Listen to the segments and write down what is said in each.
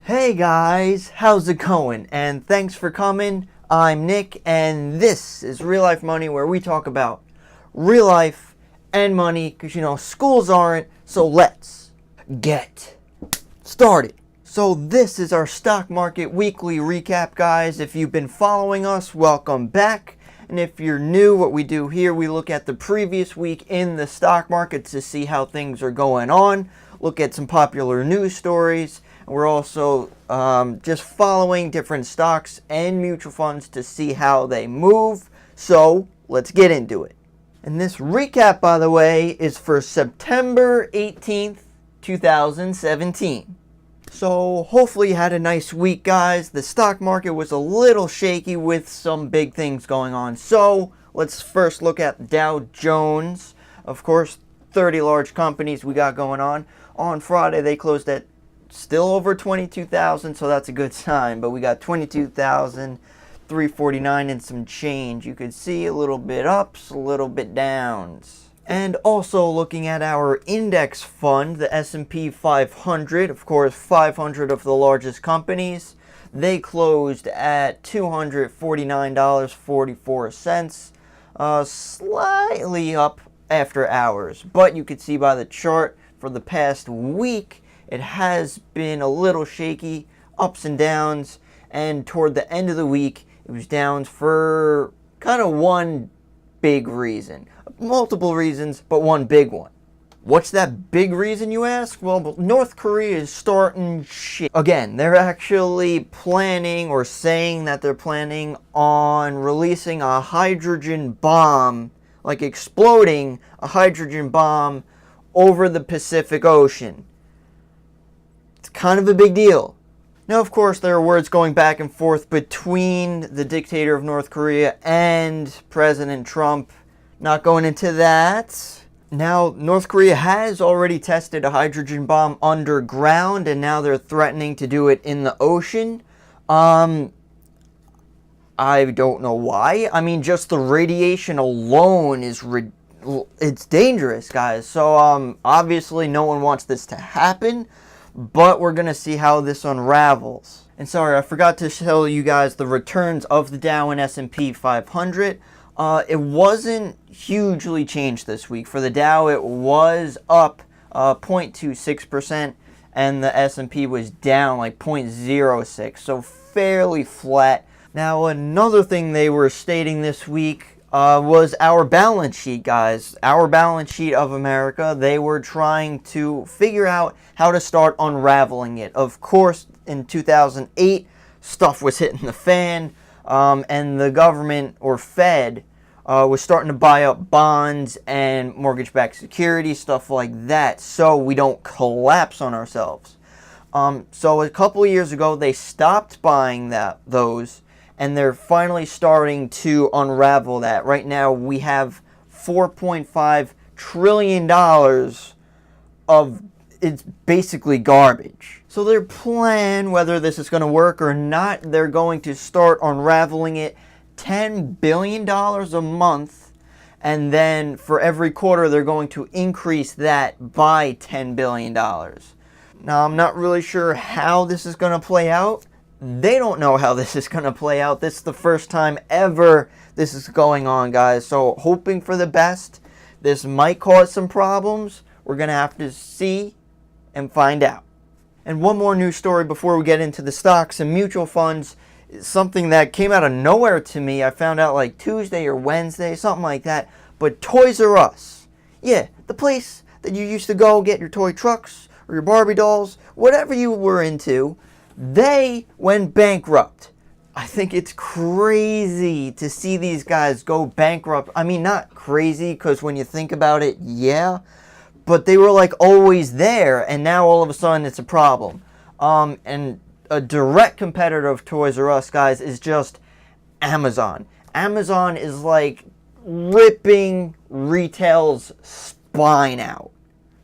Hey guys, how's it going? And thanks for coming. I'm Nick, and this is Real Life Money, where we talk about real life and money, because schools aren't, so let's get started. So this is our stock market weekly recap, guys. If you've been following us, welcome back. And if you're new, what we do here, we look at the previous week in the stock market to see how things are going on, look at some popular news stories. We're also just following different stocks and mutual funds to see how they move. So let's get into it. And this recap, by the way, is for September 18th, 2017. So hopefully you had a nice week, guys. The stock market was a little shaky with some big things going on. So let's first look at Dow Jones. Of course, 30 large companies we got going on. On Friday, they closed at still over 22,000, so that's a good sign. But we got 22,349 and some change. You could see a little bit ups, a little bit downs. And also looking at our index fund, the S&P 500, of course, 500 of the largest companies. They closed at $249.44, slightly up after hours. But you could see by the chart for the past week, it has been a little shaky, ups and downs, and toward the end of the week, it was down for kind of one big reason. Multiple reasons, but one big one. What's that big reason, you ask? Well, North Korea is starting shit. Again, they're actually planning or saying that they're planning on releasing a hydrogen bomb, like exploding a hydrogen bomb over the Pacific Ocean. It's kind of a big deal. Now, of course, there are words going back and forth between the dictator of North Korea and President Trump. Not going into that. Now, North Korea has already tested a hydrogen bomb underground, and now they're threatening to do it in the ocean. I don't know why. I mean, just the radiation alone is it's dangerous, guys. So, obviously, no one wants this to happen. But we're going to see how this unravels. And sorry, I forgot to show you guys the returns of the Dow and S&P 500. It wasn't hugely changed this week. For the Dow, it was up 0.26%, and the S&P was down like 0.06, so fairly flat. Now, another thing they were stating this week was our balance sheet, guys. Our balance sheet of America. They were trying to figure out how to start unraveling it. Of course, in 2008, stuff was hitting the fan, and the government, or Fed, was starting to buy up bonds and mortgage-backed securities, stuff like that, so we don't collapse on ourselves. So a couple of years ago, they stopped buying those, and they're finally starting to unravel that. Right now, we have $4.5 trillion of, it's basically garbage. So their plan, whether this is going to work or not, they're going to start unraveling it $10 billion a month. And then for every quarter, they're going to increase that by $10 billion. Now, I'm not really sure how this is going to play out. They don't know how this is going to play out. This is the first time ever this is going on, guys. So hoping for the best. This might cause some problems. We're going to have to see and find out. And one more news story before we get into the stocks and mutual funds. Something that came out of nowhere to me. I found out like Tuesday or Wednesday, something like that. But Toys R Us. Yeah, the place that you used to go get your toy trucks or your Barbie dolls, whatever you were into. They went bankrupt. I think it's crazy to see these guys go bankrupt. I mean, not crazy, because when you think about it, yeah. But they were like always there, and now all of a sudden it's a problem. And a direct competitor of Toys R Us, guys, is just Amazon. Amazon is like ripping retail's spine out.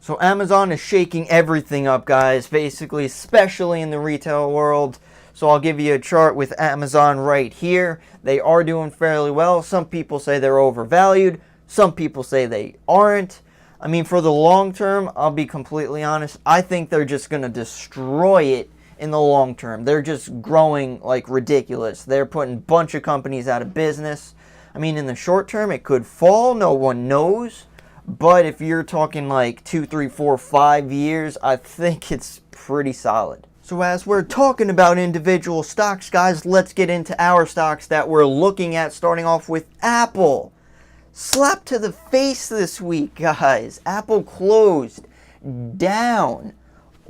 So Amazon is shaking everything up, guys, basically, especially in the retail world. So I'll give you a chart with Amazon right here. They are doing fairly well. Some people say they're overvalued. Some people say they aren't. I mean, for the long term, I'll be completely honest, I think they're just going to destroy it in the long term. They're just growing like ridiculous. They're putting a bunch of companies out of business. I mean, in the short term, it could fall. No one knows. But if you're talking like 2, 3, 4, 5 years, I think it's pretty solid. So as we're talking about individual stocks, guys, let's get into our stocks that we're looking at, starting off with Apple. Slap to the face this week, guys. Apple closed down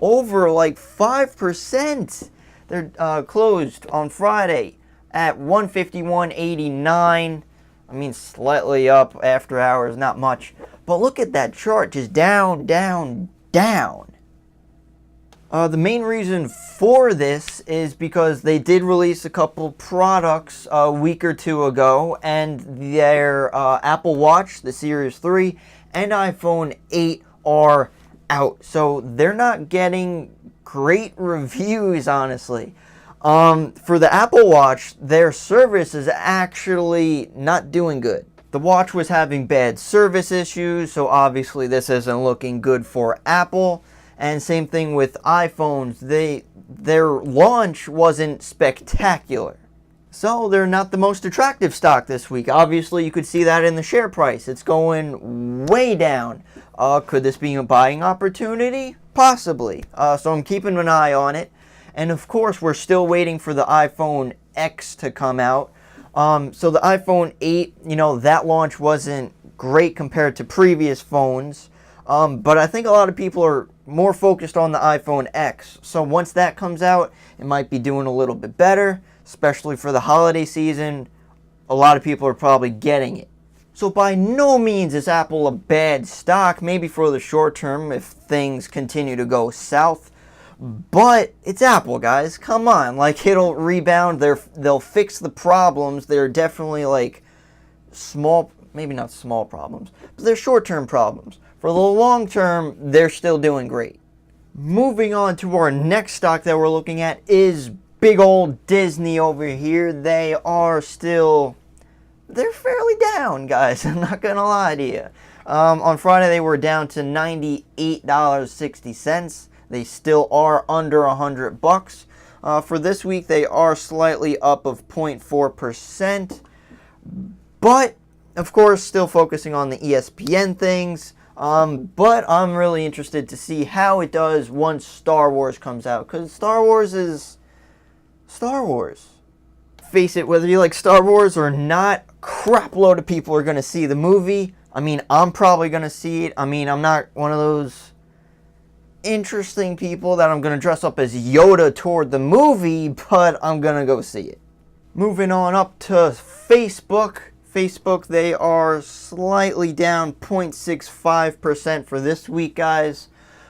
over like 5%. They're closed on Friday at 151.89. I mean, slightly up after hours, not much. But look at that chart, just down, down, down. The main reason for this is because they did release a couple products a week or two ago, and their Apple Watch, the Series 3, and iPhone 8 are out. So they're not getting great reviews, honestly. For the Apple Watch, their service is actually not doing good. The watch was having bad service issues, so obviously this isn't looking good for Apple. And same thing with iPhones. Their launch wasn't spectacular. So they're not the most attractive stock this week. Obviously, you could see that in the share price. It's going way down. Could this be a buying opportunity? Possibly. So I'm keeping an eye on it. And of course, we're still waiting for the iPhone X to come out. So the iPhone 8, that launch wasn't great compared to previous phones. But I think a lot of people are more focused on the iPhone X. So once that comes out, it might be doing a little bit better, especially for the holiday season. A lot of people are probably getting it. So by no means is Apple a bad stock, maybe for the short term if things continue to go south. But it's Apple, guys. Come on. Like, it'll rebound. They'll fix the problems. They're definitely like small, maybe not small problems, but they're short-term problems. For the long term, they're still doing great. Moving on to our next stock that we're looking at is big old Disney over here. They're fairly down, guys. I'm not going to lie to you. On Friday, they were down to $98.60. They still are under $100. For this week, they are slightly up of 0.4%. But, of course, still focusing on the ESPN things. But I'm really interested to see how it does once Star Wars comes out. Because Star Wars is Star Wars. Face it, whether you like Star Wars or not, crap load of people are going to see the movie. I mean, I'm probably going to see it. I mean, I'm not one of those interesting people that I'm going to dress up as Yoda toward the movie, but I'm going to go see it. Moving on up to Facebook. Facebook, they are slightly down 0.65% for this week, guys.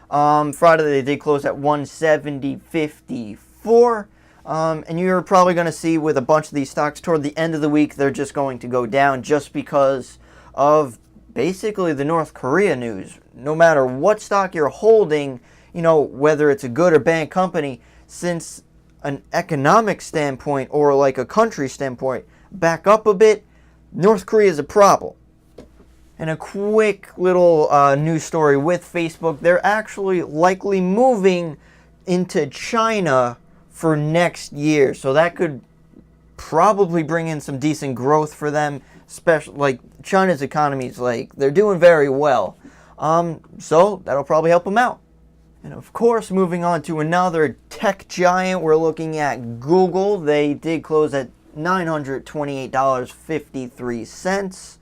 Friday, they did close at 170.54. And you're probably going to see with a bunch of these stocks toward the end of the week, they're just going to go down just because of basically the North Korea news. No matter what stock you're holding, whether it's a good or bad company, since an economic standpoint or like a country standpoint, back up a bit, North Korea is a problem. And a quick little news story with Facebook. They're actually likely moving into China for next year. So that could probably bring in some decent growth for them. Especially, like, China's economy is they're doing very well. So that'll probably help them out. And of course, moving on to another tech giant, we're looking at Google. They did close at $928.53.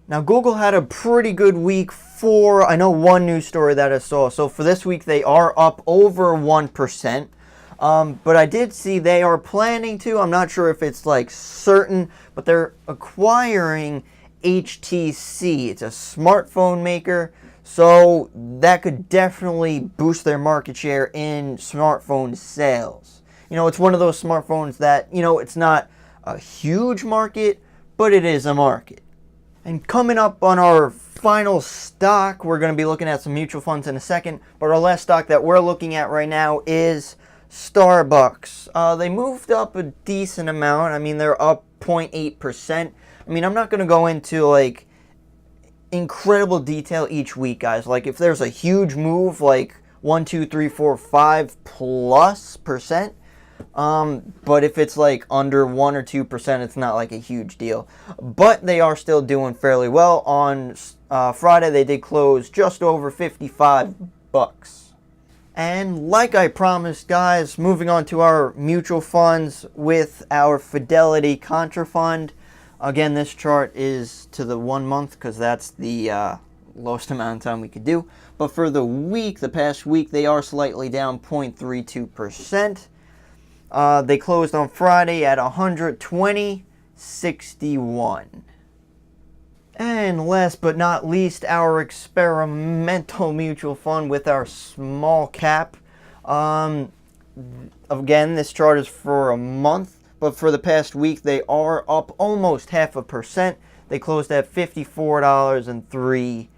Now, Google had a pretty good week for, I know one news story that I saw. So for this week, they are up over 1%. But I did see they are planning to, I'm not sure if it's certain, but they're acquiring HTC. It's a smartphone maker. So that could definitely boost their market share in smartphone sales. It's one of those smartphones that, it's not a huge market, but it is a market. And coming up on our final stock, we're going to be looking at some mutual funds in a second, but our last stock that we're looking at right now is Starbucks. They moved up a decent amount. I mean, they're up 0.8%. I mean, I'm not going to go into incredible detail each week, guys. If there's a huge move, 1, 2, 3, 4, 5+%. But if it's like under 1 or 2%, it's not like a huge deal. But they are still doing fairly well. On Friday, they did close just over $55. And like I promised, guys, moving on to our mutual funds with our Fidelity Contra Fund. Again, this chart is to the 1 month because that's the lowest amount of time we could do. But for the week, the past week, they are slightly down 0.32%. They closed on Friday at 120.61. And last but not least, our experimental mutual fund with our small cap. Again, this chart is for a month, but for the past week, they are up almost 0.5%. They closed at $54.03.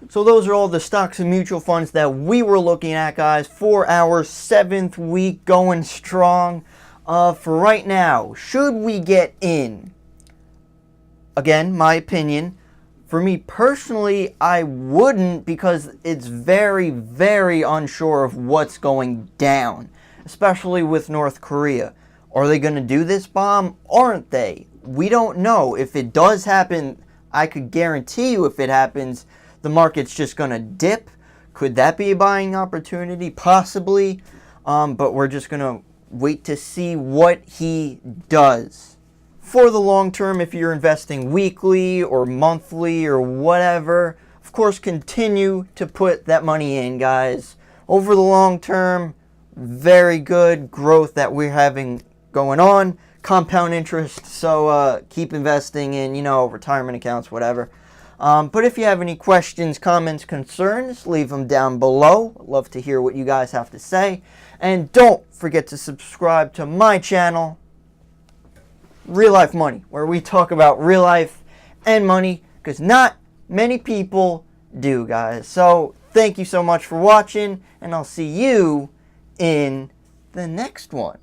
So those are all the stocks and mutual funds that we were looking at, guys, for our 7th week, going strong. For right now, should we get in? Again, my opinion. For me personally, I wouldn't, because it's very, very unsure of what's going down, especially with North Korea. Are they going to do this bomb? Aren't they? We don't know. If it does happen, I could guarantee you if it happens, the market's just going to dip. Could that be a buying opportunity? Possibly. But we're just going to wait to see what he does. For the long term, if you're investing weekly or monthly or whatever, of course, continue to put that money in, guys. Over the long term, very good growth that we're having going on. Compound interest, so keep investing in, retirement accounts, whatever. But if you have any questions, comments, concerns, leave them down below. I'd love to hear what you guys have to say. And don't forget to subscribe to my channel, Real Life Money, where we talk about real life and money, because not many people do, guys. So thank you so much for watching, and I'll see you in the next one.